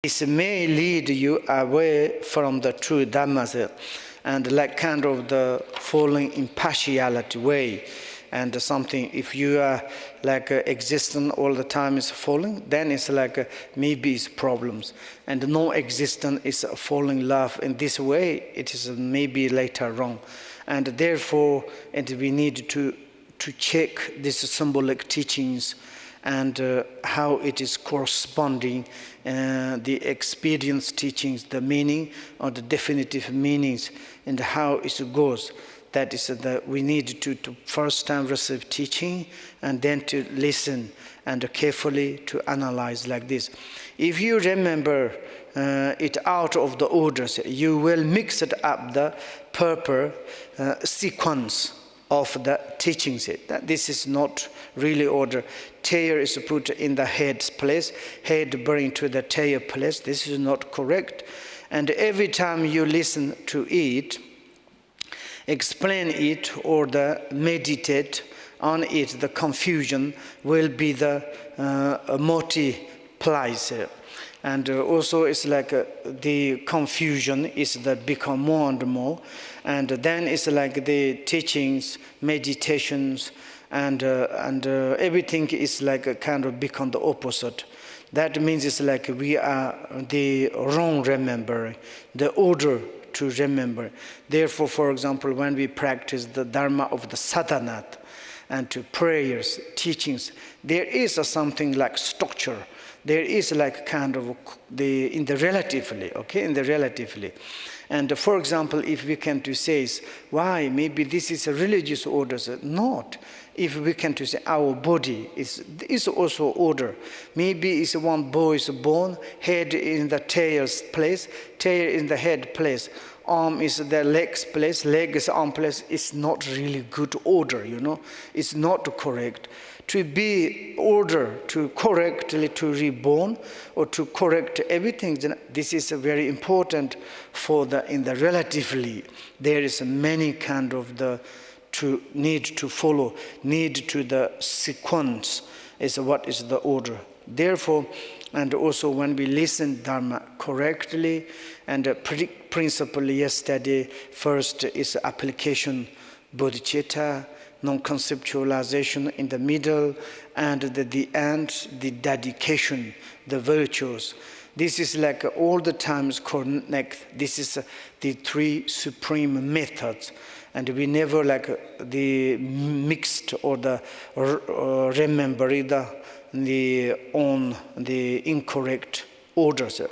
This may lead you away from the true Dhamma, and like kind of the falling impartiality way. And something, if you are like existent all the time is falling, then it's like maybe it's problems. And no existent is falling love. In this way, it is maybe later wrong. And therefore, and we need to check these symbolic teachings and how it is corresponding, the experience teachings, the meaning or the definitive meanings, and how it goes. That is that we need to first time receive teaching and then to listen and carefully to analyze like this. If you remember it out of the orders, you will mix it up the proper sequence of the teachings. This is not really order. Tail is put in the head's place, head bring to the tail place. This is not correct. And every time you listen to it, explain it or the meditate on it, the confusion will be the multiplies. And also it's like the confusion is that become more and more. And then it's like the teachings, meditations, and everything is like a kind of become the opposite. That means it's like we are the wrong remembering, the order to remember. Therefore, for example, when we practice the Dharma of the sadhana and to prayers, teachings, there is something like structure. There is like kind of in the relatively, okay, in the relatively. And for example, if we can to say, why, maybe this is a religious order, not. If we can to say our body is also order. Maybe it's one boy is born, head in the tail's place, tail in the head place, arm is the leg's place, leg is arm place. It's not really good order, you know. It's not correct. To be order, to correctly to reborn or to correct everything, this is very important for in the relatively. There is many kind of the to need to follow, need to the sequence is what is the order. Therefore, and also when we listen Dharma correctly, and principle yesterday, first is application bodhicitta, non-conceptualization in the middle, and the end, the dedication, the virtues. This is like all the times connect. This is the three supreme methods. And we never like the mixed or the remember the incorrect orders.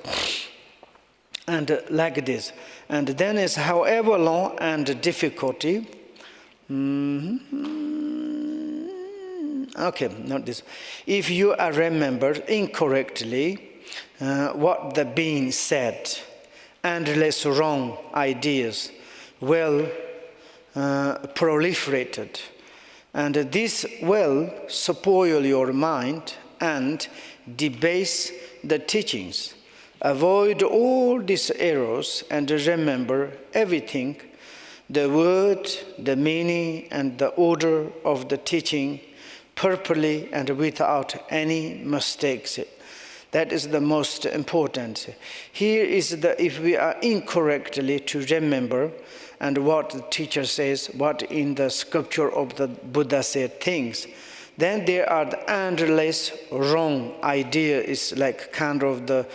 And like this. And then is however long and difficulty. Okay, not this. If you are remembered incorrectly what the being said, endless wrong ideas will proliferated, and this will spoil your mind and debase the teachings. Avoid all these errors and remember everything, the word, the meaning, and the order of the teaching properly and without any mistakes. That is the most important. Here is if we are incorrectly to remember, and what the teacher says, what in the scripture of the Buddha said things, then there are the endless wrong idea is like kind of the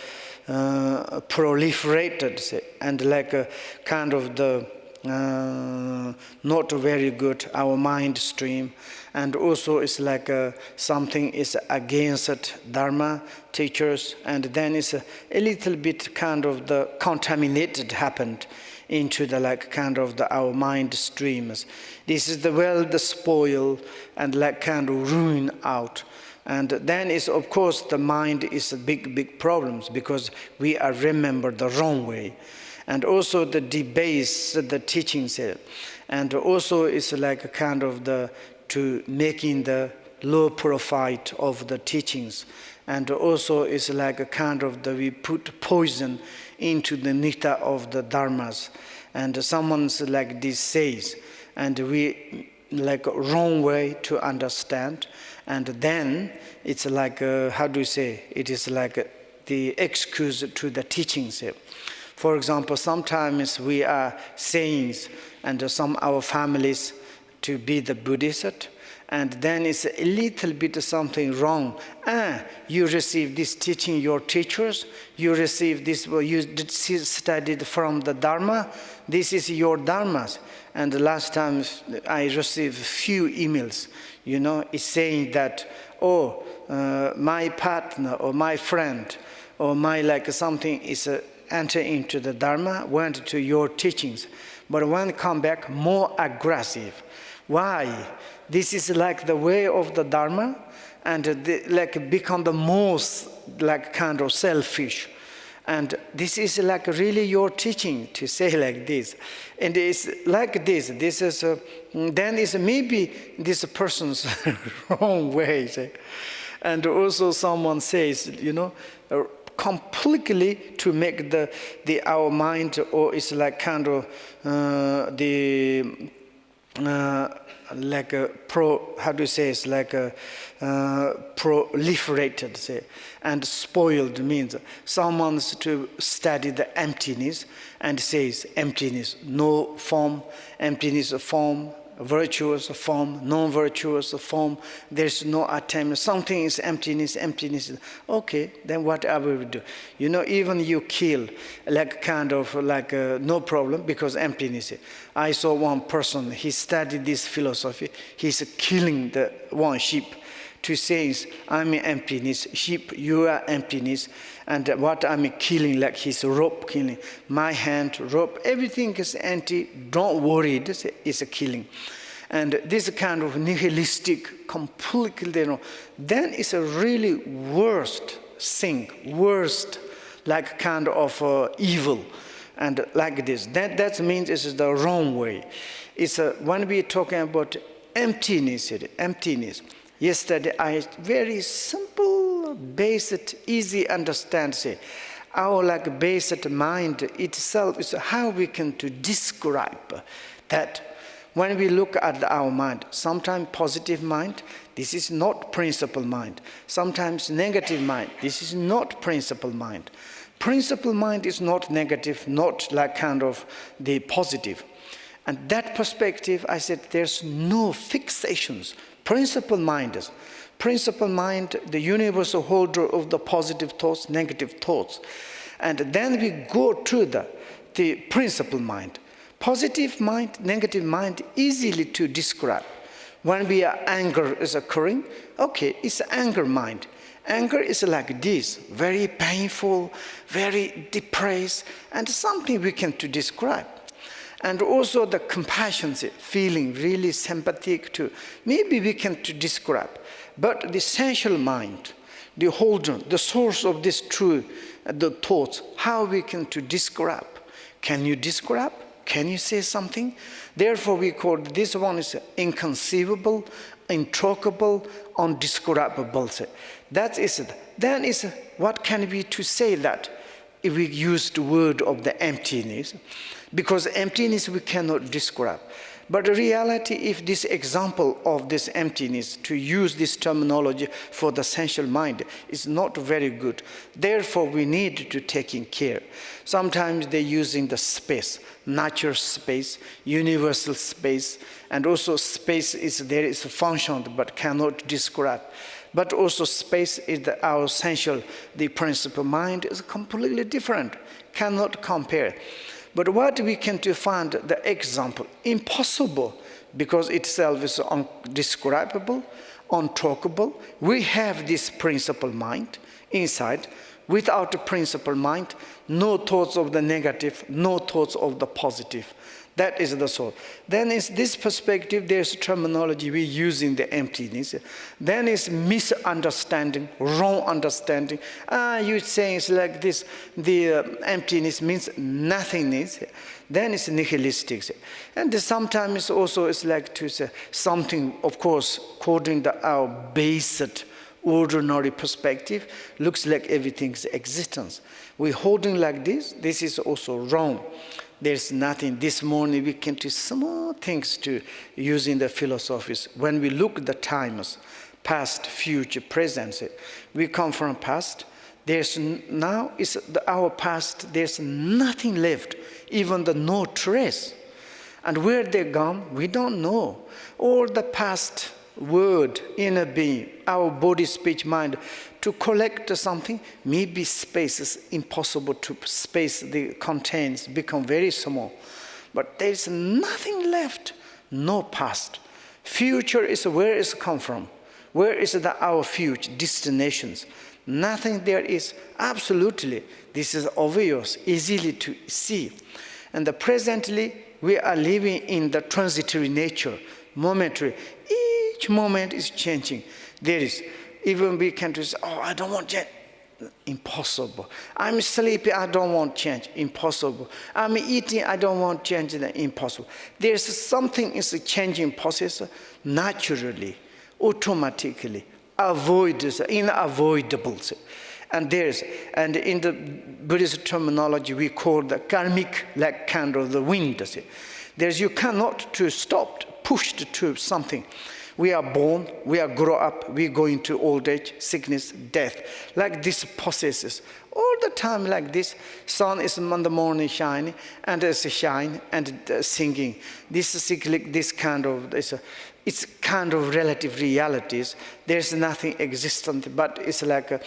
proliferated and like a kind of the not very good, our mind stream, and also it's like something is against Dharma teachers, and then it's a little bit kind of the contaminated happened into the like kind of our mind streams. This is the spoil and like kind of ruin out. And then is of course the mind is a big problems because we are remembered the wrong way. And also the debase the teachings, and also it's like a kind of to making the low profile of the teachings, and also it's like a kind of we put poison into the nectar of the dharmas, and someone's like this says, and we like wrong way to understand, and then it's like how do you say? It is like the excuse to the teachings. For example, sometimes we are saying, and some our families to be the Buddhist, and then it's a little bit something wrong. You receive this teaching, your teachers, you receive this, you studied from the Dharma, this is your Dharmas. And the last time I received a few emails, it's saying that, my partner or my friend or my something is enter into the Dharma, went to your teachings, but when come back more aggressive. Why? This is like the way of the Dharma, and become the most kind of selfish. And this is really your teaching to say like this. And it's like this. This is then is maybe this person's wrong way. And also someone says, completely to make our mind, or it's kind of it's proliferated, say, and spoiled means someone's to study the emptiness and says emptiness, no form, emptiness of form, virtuous form, non-virtuous form, there's no attempt, something is emptiness. Okay, then what I will do? Even you kill, no problem, because emptiness. I saw one person, he studied this philosophy, he's killing the one sheep to say, I'm emptiness, sheep, you are emptiness, and what I'm killing, like his rope killing, my hand, rope, everything is empty, don't worry, this is a killing. And this kind of nihilistic, completely, then it's a really worst thing, worst, kind of evil, and like this. That means this is the wrong way. It's when we're talking about emptiness. Yesterday, I very simple, basic, easy understand. Say, our basic mind itself is how we can to describe that. When we look at our mind, sometimes positive mind, this is not principle mind. Sometimes negative mind, this is not principle mind. Principle mind is not negative, not kind of the positive. And that perspective, I said, there's no fixations. Principle mind, the universal holder of the positive thoughts, negative thoughts. And then we go to the principle mind. Positive mind, negative mind, easily to describe. When anger is occurring, okay, it's anger mind. Anger is like this, very painful, very depressed, and something we can to describe. And also the compassion, feeling really sympathetic to, maybe we can to describe. But the essential mind, the holder, the source of this truth, the thoughts, how we can to describe. Can you describe? Can you say something? Therefore, we call this one is inconceivable, intractable, undescribable. That is it. Then is what can we to say that if we use the word of the emptiness? Because emptiness we cannot describe. But the reality, if this example of this emptiness, to use this terminology for the sensual mind, is not very good. Therefore, we need to take care. Sometimes they're using the space, natural space, universal space, and also space there is a function but cannot describe. But also space is our essential, the principle mind is completely different, cannot compare. But what we can to find the example, impossible, because itself is undescribable, untalkable. We have this principle mind inside. Without the principle mind, no thoughts of the negative, no thoughts of the positive. That is the soul. Then is this perspective, there's terminology we use in the emptiness. Then is misunderstanding, wrong understanding. You're saying it's like this, the emptiness means nothingness. Then it's nihilistic. And sometimes also it's like to say something, of course, according to our basic ordinary perspective, looks like everything's existence. We're holding like this is also wrong. There's nothing. This morning we came to small things to use in the philosophies. When we look at the times, past, future, present, we come from past, Now is our past, there's nothing left, even no trace. And where they're gone, we don't know. All the past word, inner being, our body, speech, mind, to collect something, maybe space is impossible to space the contains, become very small. But there's nothing left, no past. Future is where it's come from. Where is our future destinations? Nothing there is absolutely. This is obvious, easily to see. And presently, we are living in the transitory nature, momentary. Each moment is changing. There is, even we can say, oh, I don't want change. Impossible. I'm sleepy, I don't want change. Impossible. I'm eating, I don't want change. Impossible. There's something is a changing process naturally, automatically, unavoidable. And in the Buddhist terminology, we call the karmic like candle, the wind. You cannot to stop, pushed to something. We are born, we are grow up, we go into old age, sickness, death. Like this processes. All the time like this, sun is on the morning shining, and it's shine and singing. This is cyclic, this kind of, it's kind of relative realities. There's nothing existent, but it's like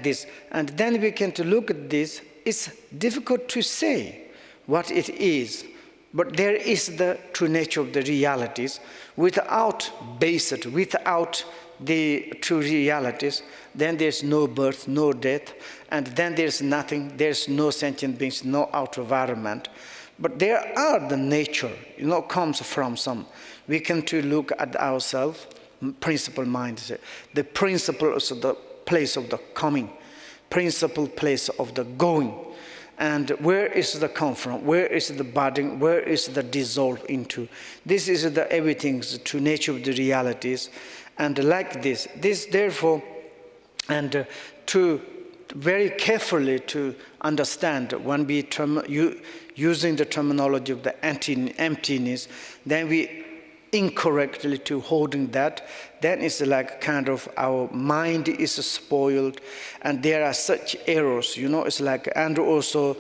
this. And then we can to look at this. It's difficult to say what it is, but there is the true nature of the realities. Without basic, without the true realities, then there's no birth, no death, and then there's nothing, there's no sentient beings, no outer environment. But there are the nature, comes from some. We can to look at ourselves, principle mind, the principle is the place of the coming, principal place of the going. And where is the come from? Where is the budding? Where is the dissolve into? This is the everything's true nature of the realities. And like this therefore, and to very carefully to understand when we using the terminology of the emptiness, then we incorrectly to holding that, then it's like kind of our mind is spoiled, and there are such errors, it's like, and also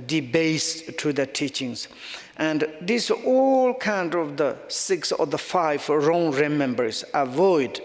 debased to the teachings. And this all kind of the 6 or the 5 wrong remembers, avoid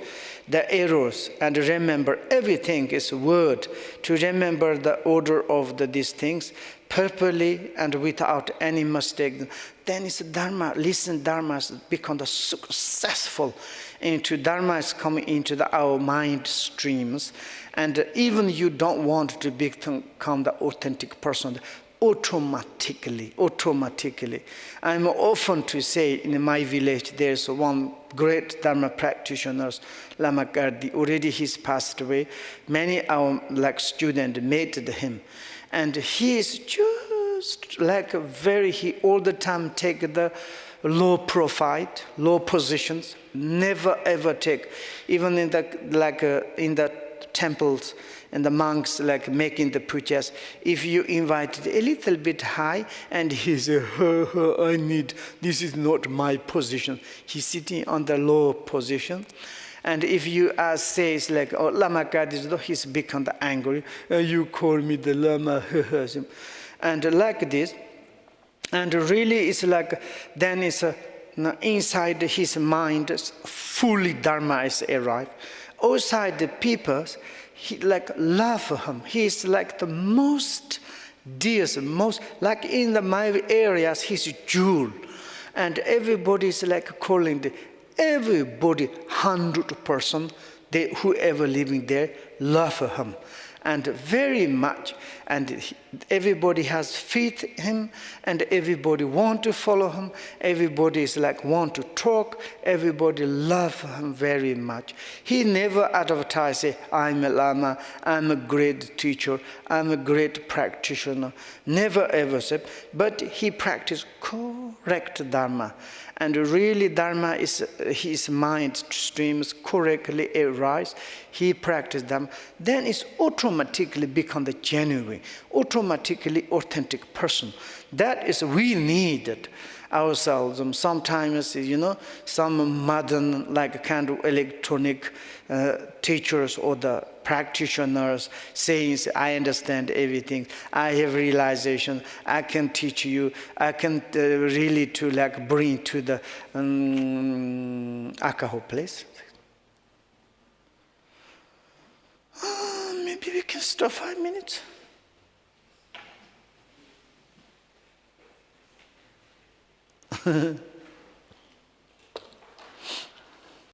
the errors and remember everything is word, to remember the order of these things properly and without any mistake. Then it's Dharma, listen, Dharma has become the successful into Dharma is coming into our mind streams. And even you don't want to become the authentic person, automatically. I'm often to say in my village, there's one great Dharma practitioner, Lama Gardi, already he's passed away. Many our students met him. And he is just like he all the time take the low profile, low positions, never ever take, even in the temples and the monks making the pujas, if you invite it a little bit high and he says, this is not my position. He's sitting on the low position. And if you say it's oh, Lama Kadis, he's become angry, you call me the Lama, and like this. And really it's then it's inside his mind, fully Dharma is arrived. Outside the people, he love him. He's the most dearest, most, in my areas, he's a jewel. And everybody's calling everybody, 100%, whoever living there, love him. And very much, and everybody has faith in him, and everybody want to follow him, everybody is want to talk, everybody love him very much. He never advertises, I'm a Lama, I'm a great teacher, I'm a great practitioner, never ever said, but he practiced correct Dharma. And really Dharma is his mind streams correctly arise. He practiced them. Then it's automatically become the genuine, automatically authentic person. That is we needed. ourselves. Sometimes, some modern, like kind of electronic teachers or the practitioners saying, I understand everything, I have realization, I can teach you, I can really to like bring to the alcohol place. Maybe we can stop 5 minutes.